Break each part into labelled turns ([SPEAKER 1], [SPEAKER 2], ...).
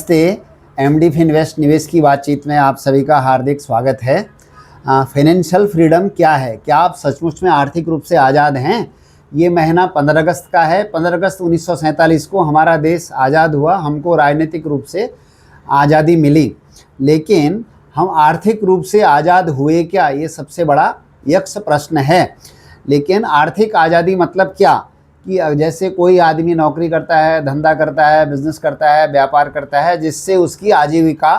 [SPEAKER 1] नमस्ते। MD Finvest निवेश की बातचीत में आप सभी का हार्दिक स्वागत है। फाइनेंशियल फ्रीडम क्या है? क्या आप सचमुच में आर्थिक रूप से आज़ाद हैं? ये महीना 15 अगस्त का है। 15 अगस्त 1947 को हमारा देश आज़ाद हुआ, हमको राजनीतिक रूप से आज़ादी मिली, लेकिन हम आर्थिक रूप से आज़ाद हुए क्या? ये सबसे बड़ा यक्ष प्रश्न है। लेकिन आर्थिक आज़ादी मतलब क्या कि जैसे कोई आदमी नौकरी करता है, धंधा करता है, बिजनेस करता है, व्यापार करता है, जिससे उसकी आजीविका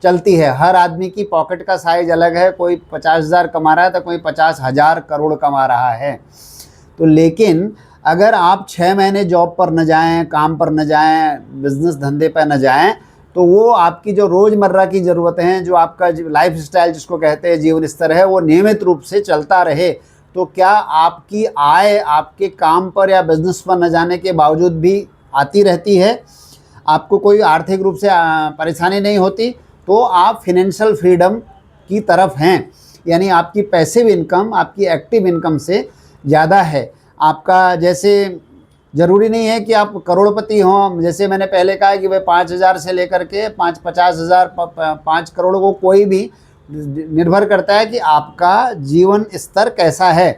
[SPEAKER 1] चलती है। हर आदमी की पॉकेट का साइज अलग है। कोई 50,000 कमा रहा है तो कोई 50,000 करोड़ कमा रहा है। तो लेकिन अगर आप 6 महीने जॉब पर न जाएं, काम पर न जाएं, बिजनेस धंधे पर न जाएं, तो वो आपकी जो रोज़मर्रा की ज़रूरतें हैं, जो आपका लाइफ स्टाइल जिसको कहते हैं, जीवन स्तर है, वो नियमित रूप से चलता रहे, तो क्या आपकी आय आपके काम पर या बिजनेस पर न जाने के बावजूद भी आती रहती है? आपको कोई आर्थिक रूप से परेशानी नहीं होती, तो आप फिनेंशियल फ्रीडम की तरफ हैं। यानी आपकी पैसिव इनकम आपकी एक्टिव इनकम से ज़्यादा है। आपका जैसे ज़रूरी नहीं है कि आप करोड़पति हों। जैसे मैंने पहले कहा कि भाई 5,000 से लेकर के 50,000 5 करोड़ को कोई भी निर्भर करता है कि आपका जीवन स्तर कैसा है।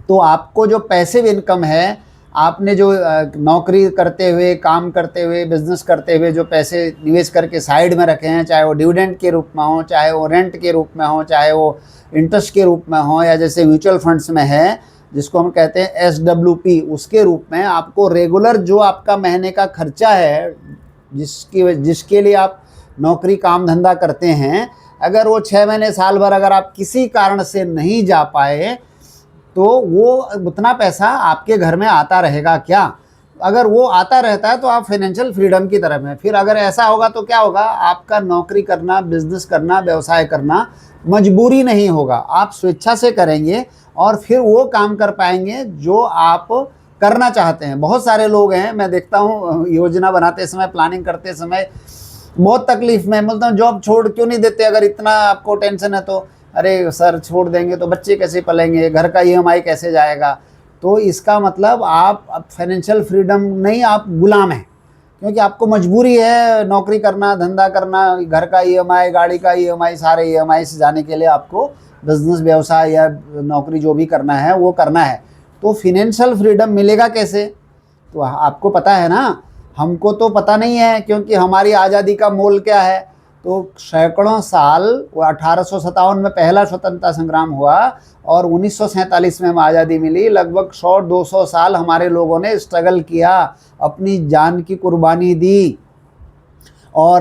[SPEAKER 1] तो आपको जो पैसिव इनकम है, आपने जो नौकरी करते हुए, काम करते हुए, बिजनेस करते हुए जो पैसे निवेश करके साइड में रखे हैं, चाहे वो डिविडेंड के रूप में हो, चाहे वो रेंट के रूप में हो, चाहे वो इंटरेस्ट के रूप में हो, या जैसे म्यूचुअल फंड्स में है जिसको हम कहते हैं SWP, उसके रूप में आपको रेगुलर जो आपका महीने का खर्चा है, जिसके लिए आप नौकरी काम धंधा करते हैं, अगर वो 6 महीने साल भर अगर आप किसी कारण से नहीं जा पाए, तो वो उतना पैसा आपके घर में आता रहेगा क्या? अगर वो आता रहता है तो आप फाइनेंशियल फ्रीडम की तरफ हैं। फिर अगर ऐसा होगा तो क्या होगा? आपका नौकरी करना, बिजनेस करना, व्यवसाय करना मजबूरी नहीं होगा, आप स्वेच्छा से करेंगे और फिर वो काम कर पाएंगे जो आप करना चाहते हैं। बहुत सारे लोग हैं, मैं देखता हूँ योजना बनाते समय, प्लानिंग करते समय बहुत तकलीफ में, बोलता हूँ जॉब छोड़ क्यों नहीं देते? अगर इतना आपको टेंशन है तो अरे सर छोड़ देंगे तो बच्चे कैसे पलेंगे, घर का EMI कैसे जाएगा? तो इसका मतलब आप फाइनेंशियल फ्रीडम नहीं, आप गुलाम हैं, क्योंकि आपको मजबूरी है नौकरी करना, धंधा करना, घर का EMI, गाड़ी का EMI, सारे EMI से जाने के लिए आपको बिजनेस, व्यवसाय या नौकरी जो भी करना है वो करना है। तो फाइनेंशियल फ्रीडम मिलेगा कैसे? तो आपको पता है ना, हमको तो पता नहीं है, क्योंकि हमारी आज़ादी का मोल क्या है? तो सैकड़ों साल, 1857 में पहला स्वतंत्रता संग्राम हुआ और 1947 में हमें आज़ादी मिली। लगभग 100-200 साल हमारे लोगों ने स्ट्रगल किया, अपनी जान की कुर्बानी दी और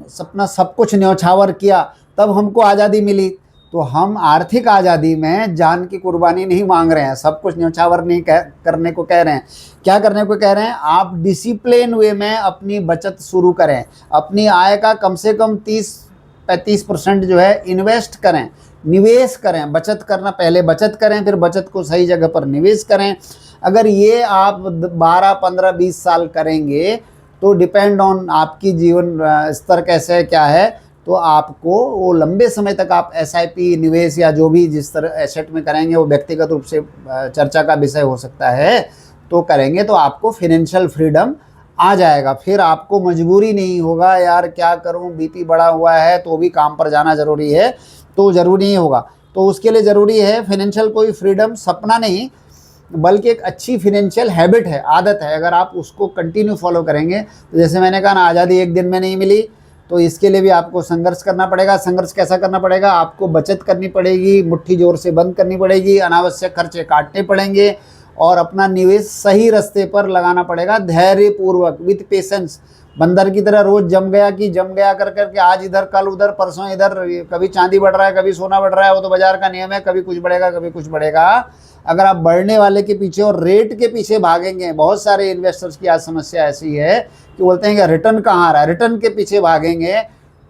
[SPEAKER 1] सपना सब कुछ न्यौछावर किया, तब हमको आज़ादी मिली। तो हम आर्थिक आज़ादी में जान की कुर्बानी नहीं मांग रहे हैं, सब कुछ न्यौछावर नहीं करने को कह रहे हैं। क्या करने को कह रहे हैं? आप डिसिप्लिन वे में अपनी बचत शुरू करें, अपनी आय का कम से कम 30-35% जो है इन्वेस्ट करें, निवेश करें। बचत करना, पहले बचत करें, फिर बचत को सही जगह पर निवेश करें। अगर ये आप 12, 15, 20 साल करेंगे तो डिपेंड ऑन आपकी जीवन स्तर कैसे है, क्या है, तो आपको वो लंबे समय तक आप SIP निवेश या जो भी जिस तरह एसेट में करेंगे, वो व्यक्तिगत रूप से चर्चा का विषय हो सकता है, तो करेंगे तो आपको फाइनेंशियल फ्रीडम आ जाएगा। फिर आपको मजबूरी नहीं होगा, यार क्या करूं, BP बढ़ा हुआ है तो भी काम पर जाना ज़रूरी है, तो ज़रूरी नहीं होगा। तो उसके लिए ज़रूरी है फाइनेंशियल कोई फ्रीडम सपना नहीं, बल्कि एक अच्छी फिनेंशियल हैबिट है, आदत है। अगर आप उसको कंटिन्यू फॉलो करेंगे, तो जैसे मैंने कहा ना, आज़ादी एक दिन में नहीं मिली, तो इसके लिए भी आपको संघर्ष करना पड़ेगा। संघर्ष कैसा करना पड़ेगा? आपको बचत करनी पड़ेगी, मुट्ठी जोर से बंद करनी पड़ेगी, अनावश्यक खर्चे काटने पड़ेंगे और अपना निवेश सही रास्ते पर लगाना पड़ेगा, धैर्यपूर्वक, विथ पेशेंस। बंदर की तरह रोज जम गया कर करके आज इधर, कल उधर, परसों इधर, कभी चांदी बढ़ रहा है, कभी सोना बढ़ रहा है, वो तो बाजार का नियम है, कभी कुछ बढ़ेगा, कभी कुछ बढ़ेगा। अगर आप बढ़ने वाले के पीछे और रेट के पीछे भागेंगे, बहुत सारे इन्वेस्टर्स की आज समस्या ऐसी है कि बोलते हैं कि रिटर्न कहाँ आ रहा है, रिटर्न के पीछे भागेंगे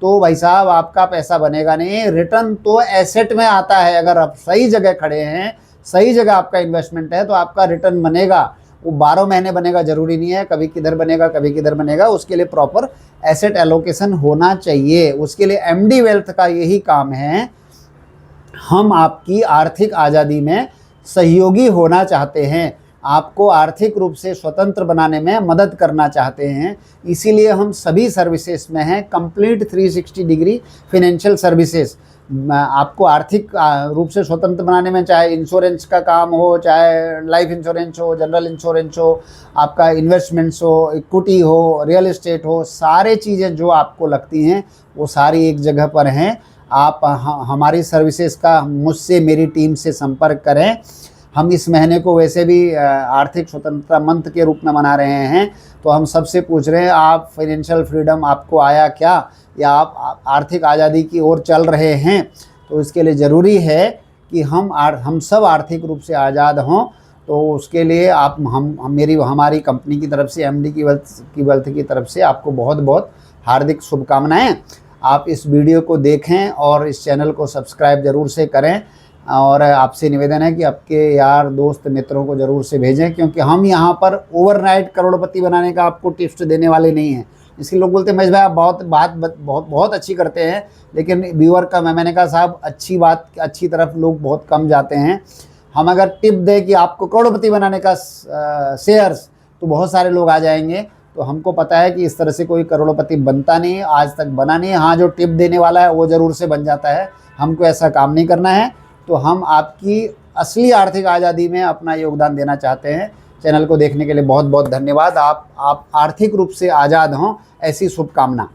[SPEAKER 1] तो भाई साहब आपका पैसा बनेगा नहीं। रिटर्न तो एसेट में आता है, अगर आप सही जगह खड़े हैं, सही जगह आपका इन्वेस्टमेंट है, तो आपका रिटर्न बनेगा। वो 12 महीने बनेगा ज़रूरी नहीं है, कभी किधर बनेगा, कभी किधर बनेगा। उसके लिए प्रॉपर एसेट एलोकेशन होना चाहिए। उसके लिए MD वेल्थ का यही काम है। हम आपकी आर्थिक आज़ादी में सहयोगी होना चाहते हैं। आपको आर्थिक रूप से स्वतंत्र बनाने में मदद करना चाहते हैं। इसीलिए हम सभी सर्विसेज में हैं, कंप्लीट 360 डिग्री फिनेंशियल सर्विसेज। आपको आर्थिक रूप से स्वतंत्र बनाने में, चाहे इंश्योरेंस का काम हो, चाहे लाइफ इंश्योरेंस हो, जनरल इंश्योरेंस हो, आपका इन्वेस्टमेंट्स हो, इक्विटी हो, रियल एस्टेट हो, सारे चीज़ें जो आपको लगती हैं वो सारी एक जगह पर हैं। आप हमारी सर्विसेज का मुझसे, मेरी टीम से संपर्क करें। हम इस महीने को वैसे भी आर्थिक स्वतंत्रता मंथ के रूप में मना रहे हैं, तो हम सबसे पूछ रहे हैं, आप फाइनेंशियल फ्रीडम आपको आया क्या, या आप आर्थिक आज़ादी की ओर चल रहे हैं? तो इसके लिए ज़रूरी है कि हम सब आर्थिक रूप से आज़ाद हों। तो उसके लिए आप हमारी कंपनी की तरफ से, एमडी की वेल्थ की तरफ से आपको बहुत बहुत हार्दिक शुभकामनाएं। आप इस वीडियो को देखें और इस चैनल को सब्सक्राइब ज़रूर से करें, और आपसे निवेदन है कि आपके यार दोस्त मित्रों को ज़रूर से भेजें, क्योंकि हम यहाँ पर ओवरनाइट करोड़पति बनाने का आपको टिप्स देने वाले नहीं हैं। इसलिए लोग बोलते हैं महेश भाई आप बहुत अच्छी करते हैं, लेकिन व्यूअर कम है। मैंने कहा साहब, अच्छी तरफ लोग बहुत कम जाते हैं। हम अगर टिप दें कि आपको करोड़पति बनाने का शेयर्स, तो बहुत सारे लोग आ जाएंगे। तो हमको पता है कि इस तरह से कोई करोड़पति बनता नहीं है, आज तक बना नहीं है। हाँ, जो टिप देने वाला है वो ज़रूर से बन जाता है। हमको ऐसा काम नहीं करना है। तो हम आपकी असली आर्थिक आज़ादी में अपना योगदान देना चाहते हैं। चैनल को देखने के लिए बहुत बहुत धन्यवाद। आप आर्थिक रूप से आज़ाद हों, ऐसी शुभकामना।